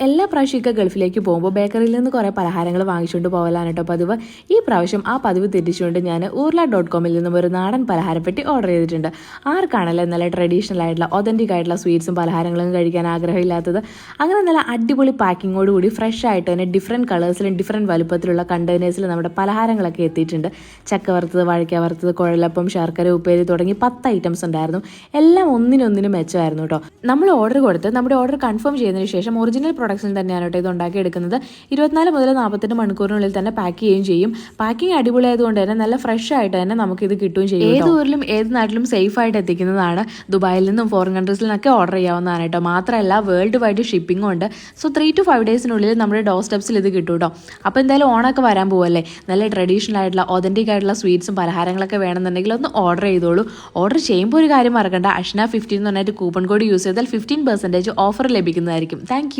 എല്ലാ പ്രാവശ്യമൊക്കെ ഗൾഫിലേക്ക് പോകുമ്പോൾ ബേക്കറിയിൽ നിന്ന് കുറേ പലഹാരങ്ങൾ വാങ്ങിച്ചുകൊണ്ട് പോകലാണ് കേട്ടോ പതിവ്. ഈ പ്രാവശ്യം ആ പതിവ് തെറ്റിച്ചുകൊണ്ട് ഞാൻ urla.com നിന്നും ഒരു നാടൻ പലഹാരപ്പെട്ടി ഓർഡർ ചെയ്തിട്ടുണ്ട്. ആർക്കാണല്ലോ നല്ല ട്രഡീഷണൽ ആയിട്ടുള്ള ഒതൻറ്റിക് ആയിട്ടുള്ള സ്വീറ്റ്സും പലഹാരങ്ങളും കഴിക്കാൻ ആഗ്രഹമില്ലാത്തത്. അങ്ങനെ നല്ല അടിപൊളി പാക്കിങ്ങോടുകൂടി ഫ്രഷ് ആയിട്ട് തന്നെ ഡിഫറെൻറ്റ് കളേഴ്സിലും ഡിഫറെൻറ്റ് വലുപ്പത്തിലുള്ള കണ്ടെയ്നേഴ്സിൽ നമ്മുടെ പലഹാരങ്ങളൊക്കെ എത്തിയിട്ടുണ്ട്. ചക്ക വറുത്തത്, വാഴയ്ക്ക വറുത്തത്, കുഴലപ്പം, ശർക്കര ഉപ്പേരി തുടങ്ങി 10 ഐറ്റംസ് ഉണ്ടായിരുന്നു. എല്ലാം ഒന്നിനൊന്നിനും മെച്ചമായിരുന്നു കേട്ടോ. നമ്മൾ ഓർഡർ കൊടുത്ത് നമ്മുടെ ഓർഡർ കൺഫേം ചെയ്തതിന് ശേഷം ഒറിജിനൽ പ്രൊഡക്ട്സിൽ തന്നെയാണ് കേട്ടോ ഇത് ഉണ്ടാക്കിയെടുക്കുന്നത്. 24 മുതൽ 48 മണിക്കൂറിനുള്ളിൽ തന്നെ പാക്ക് ചെയ്യുകയും ചെയ്യും. പാക്കിംഗ് അടിപൊളിയായതുകൊണ്ട് തന്നെ നല്ല ഫ്രഷ് ആയിട്ട് തന്നെ നമുക്കിത് കിട്ടുകയും ചെയ്യും. ഏത് ഊരിലും ഏത് നാട്ടിലും സേഫ് ആയിട്ട് എത്തിക്കുന്നതാണ്. ദുബായിൽ നിന്നും ഫോറിൻ കൺട്രീസിൽ നിന്നൊക്കെ ഓർഡർ ചെയ്യാവുന്നതാണ് കേട്ടോ. മാത്രമല്ല വേൾഡ് വൈഡ് ഷിപ്പിംഗും ഉണ്ട്. സോ 3 to 5 ഡേയ്സിനുള്ളിൽ നമ്മുടെ ഡോർ സ്റ്റെപ്സിൽ ഇത് കിട്ടും കേട്ടോ. അപ്പോൾ എന്തായാലും ഓണൊക്കെ വരാൻ പോവല്ലേ, നല്ല ട്രഡീഷണൽ ആയിട്ടുള്ള ഒതൻറ്റിക് ആയിട്ടുള്ള സ്വീറ്റ്സും പലഹാരങ്ങളൊക്കെ വേണമെന്നുണ്ടെങ്കിൽ ഒന്ന് ഓർഡർ ചെയ്തോളൂ. ഓർഡർ ചെയ്യുമ്പോൾ ഒരു കാര്യം മറക്കണ്ട, അഷ്ന 15 എന്ന് പറഞ്ഞിട്ട് കൂപ്പൺ കോഡ് യൂസ് ചെയ്താൽ 15% ഓഫർ ലഭിക്കുന്നതായിരിക്കും. താങ്ക്